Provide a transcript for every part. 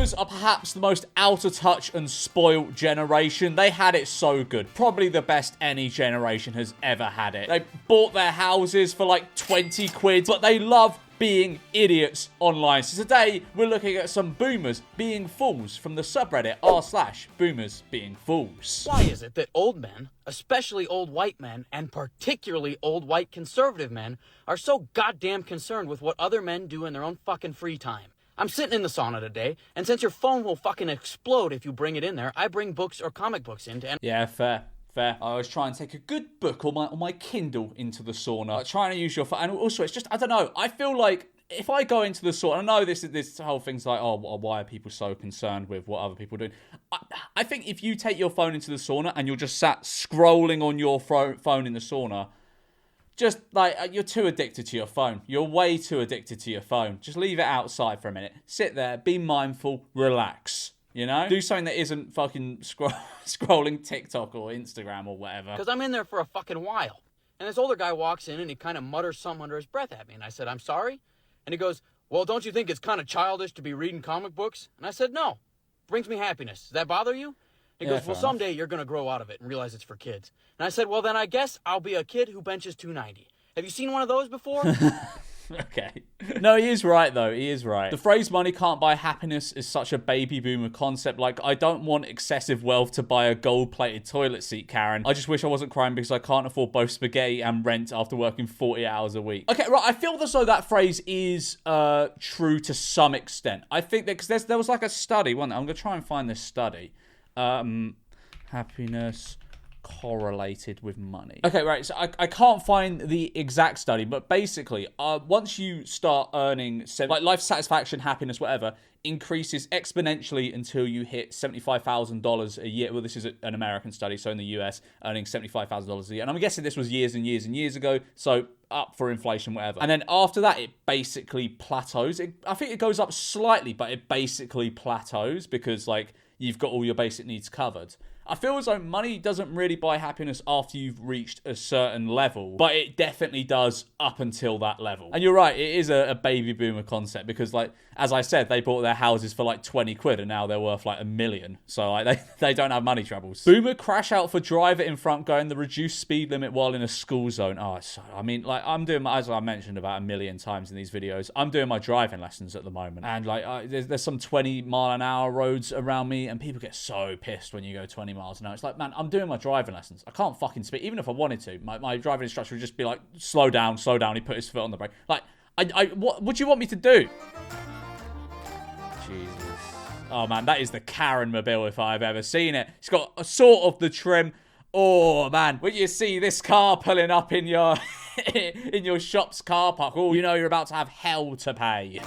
Boomers are perhaps the most out of touch and spoiled generation. They had it so good. Probably the best any generation has ever had it. They bought their houses for like 20 quid, but they love being idiots online. So today, we're looking at some boomers being fools from the subreddit r/boomers being fools. Why is it that old men, especially old white men, and particularly old white conservative men, are so goddamn concerned with what other men do in their own fucking free time? I'm sitting in the sauna today, and since your phone will fucking explode if you bring it in there, I bring books or comic books in to... Yeah, fair. I always try and take a good book on my Kindle into the sauna. Like, trying to use your phone. And also, it's just, I don't know. I feel like if I go into the sauna, I know this whole thing's like, oh, why are people so concerned with what other people are doing? I think if you take your phone into the sauna and you're just sat scrolling on your phone in the sauna, just like, you're too addicted to your phone. You're way too addicted to your phone. Just leave it outside for a minute. Sit there, be mindful, relax. You know? Do something that isn't fucking scrolling TikTok or Instagram or whatever. Because I'm in there for a fucking while. And this older guy walks in and he kind of mutters something under his breath at me. And I said, I'm sorry? And he goes, well, don't you think it's kind of childish to be reading comic books? And I said, no. Brings me happiness. Does that bother you? He goes, well, someday you're going to grow out of it and realize it's for kids. And I said, well, then I guess I'll be a kid who benches 290. Have you seen one of those before? Okay. No, he is right, though. He is right. The phrase money can't buy happiness is such a baby boomer concept. Like, I don't want excessive wealth to buy a gold-plated toilet seat, Karen. I just wish I wasn't crying because I can't afford both spaghetti and rent after working 40 hours a week. Okay, right. I feel as though that phrase is true to some extent. I think that because there was like a study, wasn't there? I'm going to try and find this study. Happiness correlated with money. Okay, right, so I can't find the exact study, but basically, once you start earning, like life satisfaction, happiness, whatever, increases exponentially until you hit $75,000 a year. Well, this is an American study, so in the US, earning $75,000 a year. And I'm guessing this was years and years and years ago, so up for inflation, whatever. And then after that, it basically plateaus. I think it goes up slightly, but it basically plateaus because, like, you've got all your basic needs covered. I feel as though money doesn't really buy happiness after you've reached a certain level, but it definitely does up until that level. And you're right, it is a baby boomer concept because, like, as I said, they bought their houses for like 20 quid and now they're worth like $1 million. So like, they don't have money troubles. Boomer crash out for driver in front going the reduced speed limit while in a school zone. Oh, I mean, like, I'm doing, as I mentioned about 1 million times in these videos, I'm doing my driving lessons at the moment. And like, there's some 20-mile-an-hour roads around me and people get so pissed when you go 20 miles an hour. It's like, man, I'm doing my driving lessons. I can't fucking speed. Even if I wanted to, my driving instructor would just be like, slow down. He put his foot on the brake. Like, what would you want me to do? Jesus. Oh, man, that is the Karen mobile if I've ever seen it. It's got a sort of the trim. Oh, man, when you see this car pulling up in your in your shop's car park, oh, you know you're about to have hell to pay.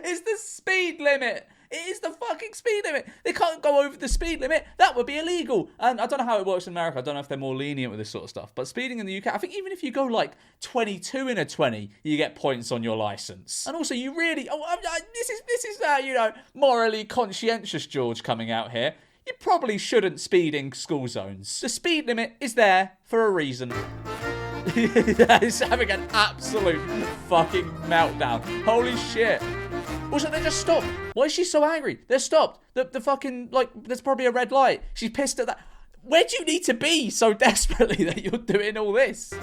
It's the speed limit. It is the fucking speed limit. They can't go over the speed limit. That would be illegal. And I don't know how it works in America. I don't know if they're more lenient with this sort of stuff. But speeding in the UK, I think even if you go like 22 in a 20, you get points on your license. And also, you really... this is you know, morally conscientious George coming out here. You probably shouldn't speed in school zones. The speed limit is there for a reason. He's having an absolute fucking meltdown. Holy shit. Also, they just stopped. Why is she so angry? They're stopped. The fucking, like, there's probably a red light. She's pissed at that. Where do you need to be so desperately that you're doing all this? Is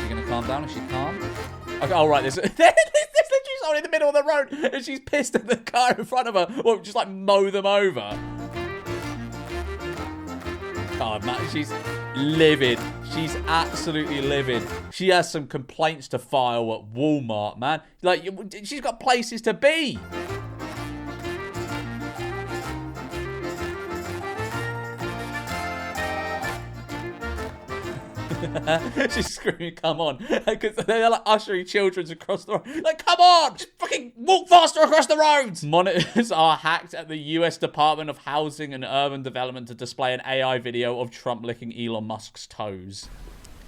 she gonna calm down? Is she calm? Okay, all right, there's literally someone in the middle of the road and she's pissed at the car in front of her. Or just, like, mow them over. Oh, man, she's livid. She's absolutely livid. She has some complaints to file at Walmart, man. Like, she's got places to be. She's screaming, come on. Because they're like ushering children across the road. Like, come on! Just fucking walk faster across the roads! Monitors are hacked at the US Department of Housing and Urban Development to display an AI video of Trump licking Elon Musk's toes.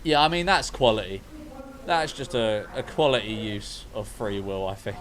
Yeah, I mean, that's quality. That's just a quality use of free will, I think.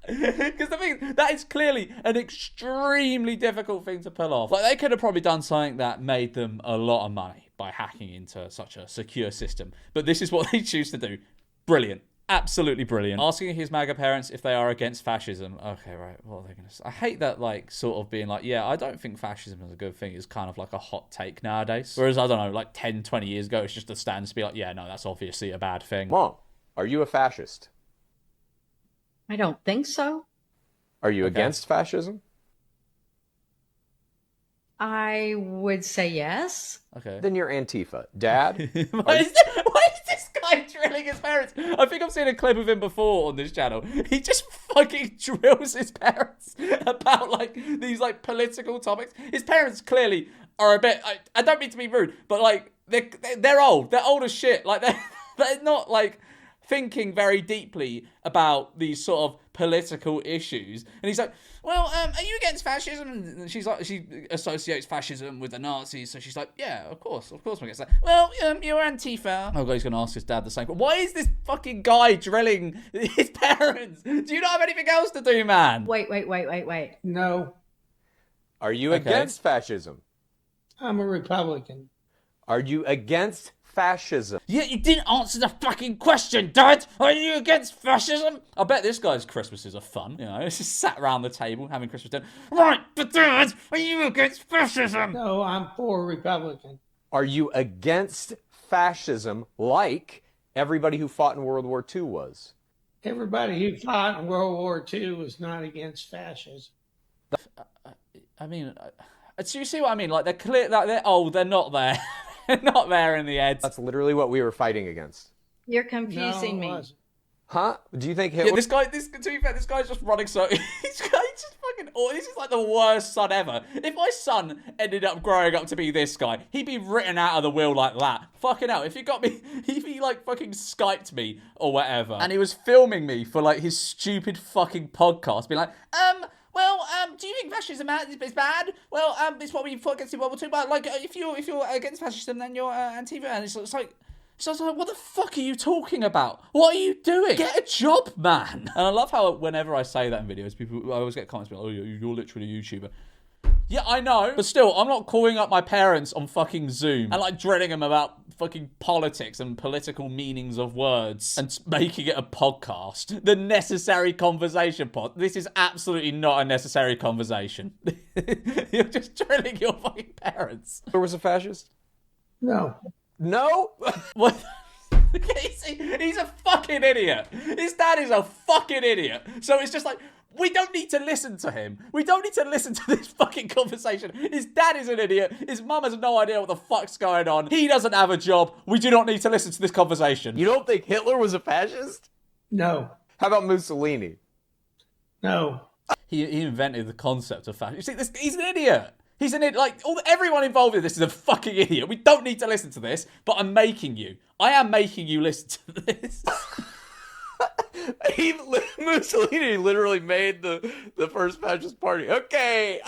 Because the thing, that is clearly an extremely difficult thing to pull off. Like, they could have probably done something that made them a lot of money by hacking into such a secure system. But this is what they choose to do. Brilliant. Absolutely brilliant. Asking his MAGA parents if they are against fascism. Okay, right. What are they going to say? I hate that, like, sort of being like, yeah, I don't think fascism is a good thing. It's kind of like a hot take nowadays. Whereas, I don't know, like 10, 20 years ago, it's just a stand to be like, yeah, no, that's obviously a bad thing. Mom, are you a fascist? I don't think so. Are you against fascism? I would say yes. Okay. Then you're Antifa. Dad? Why is this guy drilling his parents? I think I've seen a clip of him before on this channel. He just fucking drills his parents about, like, these, like, political topics. His parents clearly are a bit... I don't mean to be rude, but, like, they're old. They're old as shit. Like, they're not, like, thinking very deeply about these sort of political issues. And he's like, well, are you against fascism? And she's like, she associates fascism with the Nazis, so she's like, yeah, of course I'm against that. Well, you're Antifa. Oh god, he's gonna ask his dad the same. But why is this fucking guy drilling his parents? Do you not have anything else to do, man? Wait. No, Are you against fascism? I'm a Republican. Are you against fascism? Yeah, you didn't answer the fucking question, Dad. Are you against fascism? I bet this guy's Christmases are fun. You know, it's just sat around the table having Christmas dinner. Right, but Dad, are you against fascism? No, I'm for Republican. Are you against fascism like everybody who fought in World War II was? Everybody who fought in World War II was not against fascism. I mean, do you see what I mean? Like, they're clear that they're old. They're not there. They're not there in the heads. That's literally what we were fighting against. You're No, confusing it me. wasn't. Huh? Do you think Yeah, Hitler... to be fair, this guy's just running so... he's just fucking... this is like the worst son ever. If my son ended up growing up to be this guy, he'd be written out of the will like that. Fucking hell. If he got me... If he, like, fucking Skyped me or whatever, and he was filming me for, like, his stupid fucking podcast, being like, well, do you think fascism is bad? Well, it's what we fought against in World War II. But, like, if you're against fascism, then you're Antifa. And it's like... So I was like, what the fuck are you talking about? What are you doing? Get a job, man. And I love how whenever I say that in videos, I always get comments like, oh, you're literally a YouTuber. Yeah, I know. But still, I'm not calling up my parents on fucking Zoom and, like, drilling them about fucking politics and political meanings of words and making it a podcast. The necessary conversation pod. This is absolutely not a necessary conversation. You're just drilling your fucking parents. Hitler was a fascist? No. No? What? He's a fucking idiot. His dad is a fucking idiot. So it's just like, we don't need to listen to him. We don't need to listen to this fucking conversation. His dad is an idiot. His mum has no idea what the fuck's going on. He doesn't have a job. We do not need to listen to this conversation. You don't think Hitler was a fascist? No. How about Mussolini? No. He invented the concept of fashion. You see, he's an idiot. He's an idiot. Like, everyone involved in this is a fucking idiot. We don't need to listen to this, but I'm making you. I am making you listen to this. Mussolini literally made the first fascist party. Okay.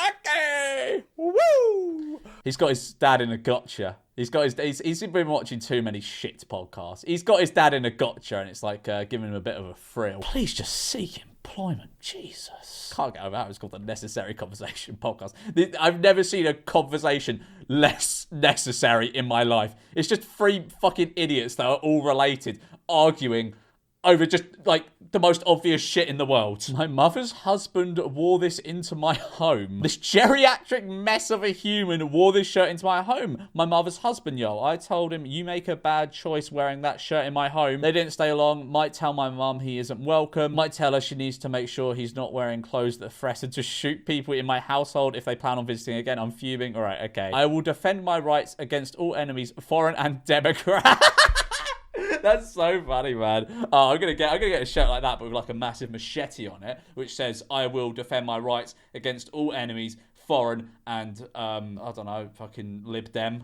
Woo! He's got his dad in a gotcha. He's been watching too many shit podcasts. He's got his dad in a gotcha, and it's like giving him a bit of a thrill. Please just seek employment. Jesus. Can't get over that. It's called the Necessary Conversation podcast. I've never seen a conversation less necessary in my life. It's just three fucking idiots that are all related, arguing over just, like, the most obvious shit in the world. My mother's husband wore this into my home. This geriatric mess of a human wore this shirt into my home. My mother's husband, yo. I told him, you make a bad choice wearing that shirt in my home. They didn't stay long. Might tell my mum he isn't welcome. Might tell her she needs to make sure he's not wearing clothes that threaten to shoot people in my household if they plan on visiting again. I'm fuming. All right, okay. I will defend my rights against all enemies, foreign and Democrat. That's so funny, man. Oh, I'm gonna get a shirt like that, but with like a massive machete on it, which says, "I will defend my rights against all enemies, foreign and, I don't know, fucking Lib Dem.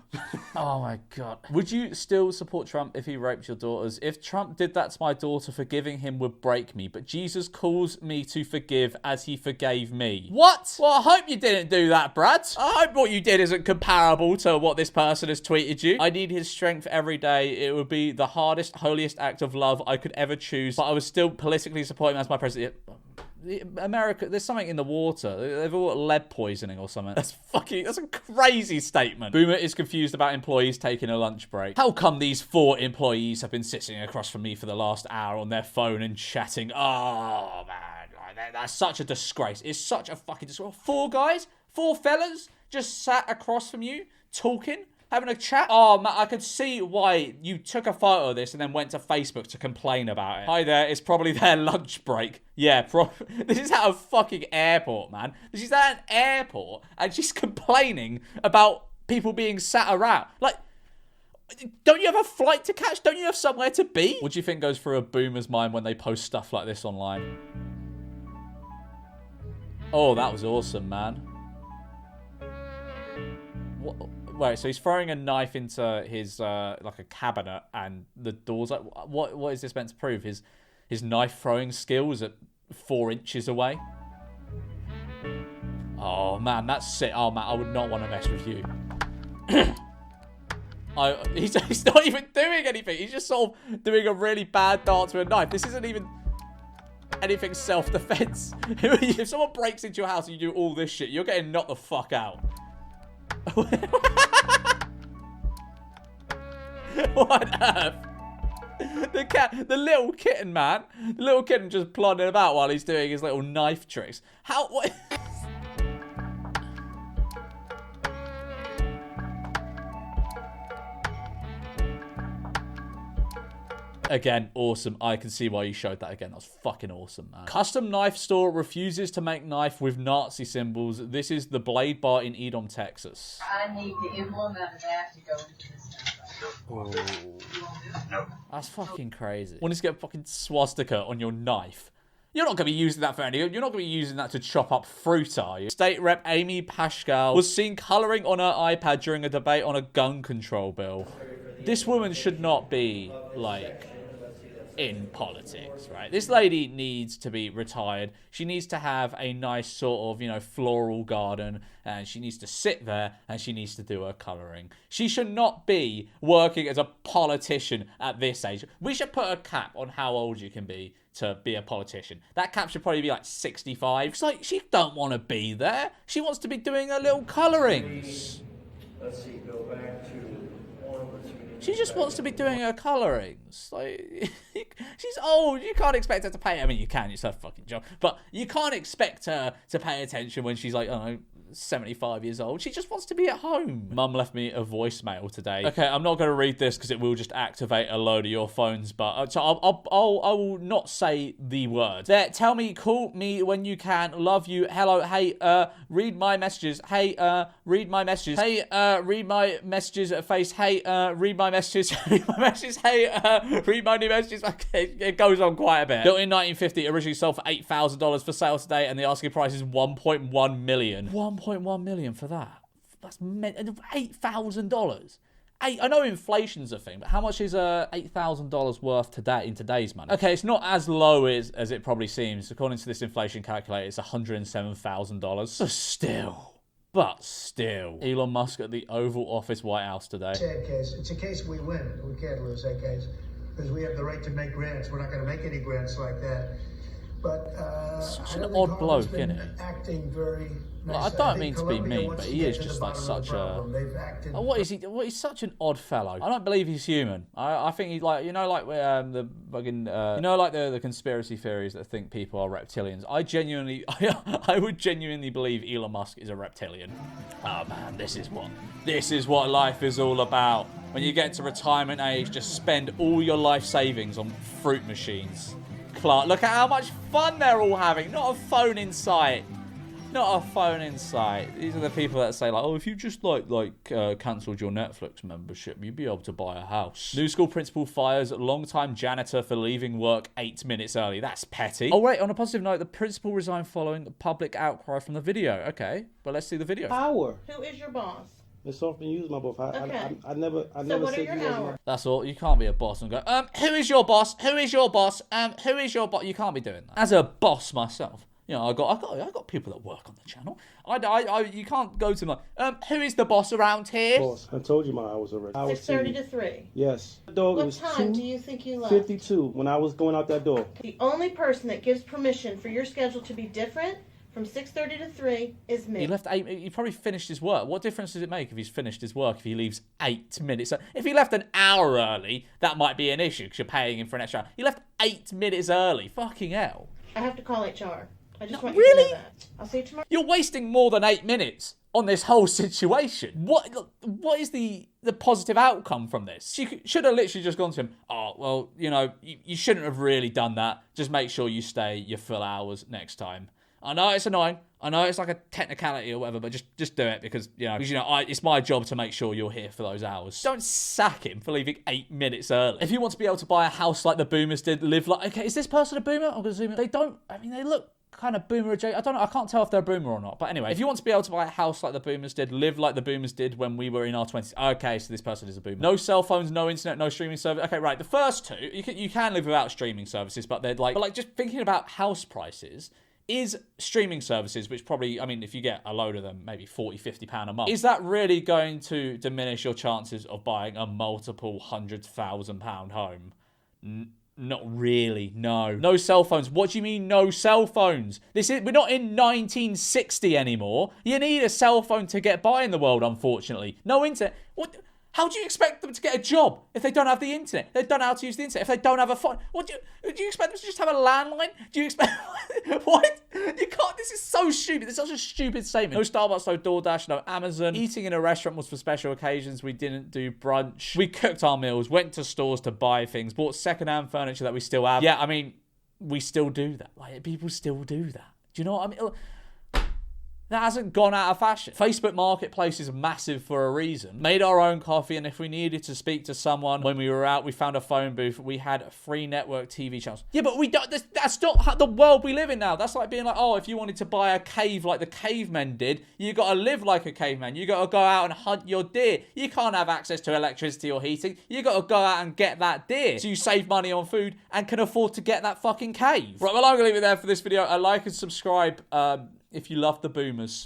Oh my God. Would you still support Trump if he raped your daughters? If Trump did that to my daughter, forgiving him would break me, but Jesus calls me to forgive as he forgave me. What? Well, I hope you didn't do that, Brad. I hope what you did isn't comparable to what this person has tweeted you. I need his strength every day. It would be the hardest, holiest act of love I could ever choose, but I was still politically supporting him as my president. America, there's something in the water. They've all got lead poisoning or something. That's a crazy statement. Boomer is confused about employees taking a lunch break. How come these 4 employees have been sitting across from me for the last hour on their phone and chatting? Oh, man. That's such a disgrace. It's such a fucking disgrace. 4 guys, 4 fellas just sat across from you talking, having a chat. Oh, man, I could see why you took a photo of this and then went to Facebook to complain about it. Hi there, it's probably their lunch break. Yeah, this is at a fucking airport, man. This is at an airport, and she's complaining about people being sat around. Like, don't you have a flight to catch? Don't you have somewhere to be? What do you think goes through a boomer's mind when they post stuff like this online? Oh, that was awesome, man. What? Wait, so he's throwing a knife into his, like a cabinet, and the door's like, what is this meant to prove? His knife throwing skills at 4 inches away? Oh, man, that's sick. Oh, man, I would not want to mess with you. He's not even doing anything. He's just sort of doing a really bad dance with a knife. This isn't even anything self-defense. If someone breaks into your house and you do all this shit, you're getting knocked the fuck out. What on earth? The little kitten, man. The little kitten just plodding about while he's doing his little knife tricks. What? Again, awesome. I can see why you showed that again. That was fucking awesome, man. Custom knife store refuses to make knife with Nazi symbols. This is the Blade Bar in Edom, Texas. I need the emblem of that to go into this stuff. Oh. That's fucking crazy. Want to get a fucking swastika on your knife? You're not going to be using that for anything. You're not going to be using that to chop up fruit, are you? State Rep Amy Pascal was seen colouring on her iPad during a debate on a gun control bill. This woman should not be, like, in politics, right? This lady needs to be retired. She needs to have a nice sort of, you know, floral garden, and she needs to sit there and she needs to do her colouring. She should not be working as a politician at this age. We should put a cap on how old you can be to be a politician. That cap should probably be like 65. It's like, she don't want to be there. She wants to be doing her little colourings. Let's see, go back to she just wants to be doing her colourings. Like, she's old. You can't expect her to pay. I mean, you can. It's her fucking job. But you can't expect her to pay attention when she's like, I don't know, 75 years old. She just wants to be at home. Mum left me a voicemail today. Okay, I'm not going to read this because it will just activate a load of your phones. But so I will not say the word. There, tell me, call me when you can. Love you. Hello. Hey, read my messages. Hey, read my messages. Hey, read my messages at face. Hey, read my messages. Read my messages. Hey, read my new messages. Okay, it goes on quite a bit. Built in 1950, originally sold for $8,000 for sale today, and the asking price is $1.1 million. $1.1 million for that. That's $8,000. I know inflation's a thing, but how much is $8,000 worth today in today's money? Okay, it's not as low as it probably seems. According to this inflation calculator, it's $107,000. So still. Elon Musk at the Oval Office, White House today. Sad case. It's a case we win. We can't lose that case because we have the right to make grants. We're not going to make any grants like that. But such an odd bloke, isn't he? Acting very I don't mean to be mean, but he is just like such a... what is he? He's such an odd fellow. I don't believe he's human. I think he's like, the fucking, the conspiracy theories that think people are reptilians. I would genuinely believe Elon Musk is a reptilian. Oh man, this is what life is all about. When you get to retirement age, just spend all your life savings on fruit machines. Clark, look at how much fun they're all having. Not a phone in sight. Not a phone in sight. These are the people that say like, oh, if you just cancelled your Netflix membership, you'd be able to buy a house. New school principal fires long-time janitor for leaving work 8 minutes early. That's petty. Oh wait, on a positive note, the principal resigned following the public outcry from the video. Okay, but let's see the video. Power. Who is your boss? It's often used my boss. Okay. I never what said are your you was my. hours? That's all. You can't be a boss and go, who is your boss? Who is your boss? Who is your boss? You can't be doing that. As a boss myself, you know, I got people that work on the channel. You can't go to them like, who is the boss around here? Boss, I told you my hours already. 6:30 to 3. Yes. The dog What was time do you think you left? 2:52 when I was going out that door. The only person that gives permission for your schedule to be different from 6:30 to 3 is me. He left 8. He probably finished his work. What difference does it make if he's finished his work if he leaves 8 minutes? If he left an hour early, that might be an issue because you're paying him for an extra hour. He left 8 minutes early. Fucking hell. I have to call HR. I just want really? you to know that. I'll see you tomorrow. You're wasting more than 8 minutes on this whole situation. What is the positive outcome from this? She should have literally just gone to him, oh, well, you know, you shouldn't have really done that. Just make sure you stay your full hours next time. I know it's annoying. I know it's like a technicality or whatever, but just do it because it's my job to make sure you're here for those hours. Don't sack him for leaving 8 minutes early. If you want to be able to buy a house like the boomers did, live like... Okay, is this person a boomer? I'm going to zoom in. They don't... I mean, they look kind of boomer adjacent. I don't know. I can't tell if they're a boomer or not. But anyway, if you want to be able to buy a house like the boomers did, live like the boomers did when we were in our 20s. Okay, so this person is a boomer. No cell phones, no internet, no streaming service. Okay, right. The first two, you can live without streaming services, but they're like just thinking about house prices. Is streaming services, which probably, I mean, if you get a load of them, maybe £40-50 a month, is that really going to diminish your chances of buying a multiple £100,000 home? Not really, no. No cell phones. What do you mean no cell phones? We're not in 1960 anymore. You need a cell phone to get by in the world, unfortunately. No internet. What? How do you expect them to get a job if they don't have the internet? They don't know how to use the internet. If they don't have a phone, do you expect them to just have a landline? Do you expect what? You can't. This is so stupid. It's such a stupid statement. No Starbucks, no DoorDash, no Amazon. Eating in a restaurant was for special occasions. We didn't do brunch. We cooked our meals, went to stores to buy things, bought secondhand furniture that we still have. Yeah, I mean, we still do that. Like, people still do that. Do you know what I mean? That hasn't gone out of fashion. Facebook Marketplace is massive for a reason. Made our own coffee, and if we needed to speak to someone when we were out, we found a phone booth. We had free network TV channels. Yeah, but we don't. That's not the world we live in now. That's like being like, oh, if you wanted to buy a cave like the cavemen did, you got to live like a caveman. You got to go out and hunt your deer. You can't have access to electricity or heating. You got to go out and get that deer. So you save money on food and can afford to get that fucking cave. Right, well, I'm going to leave it there for this video. Like and subscribe if you love the boomers.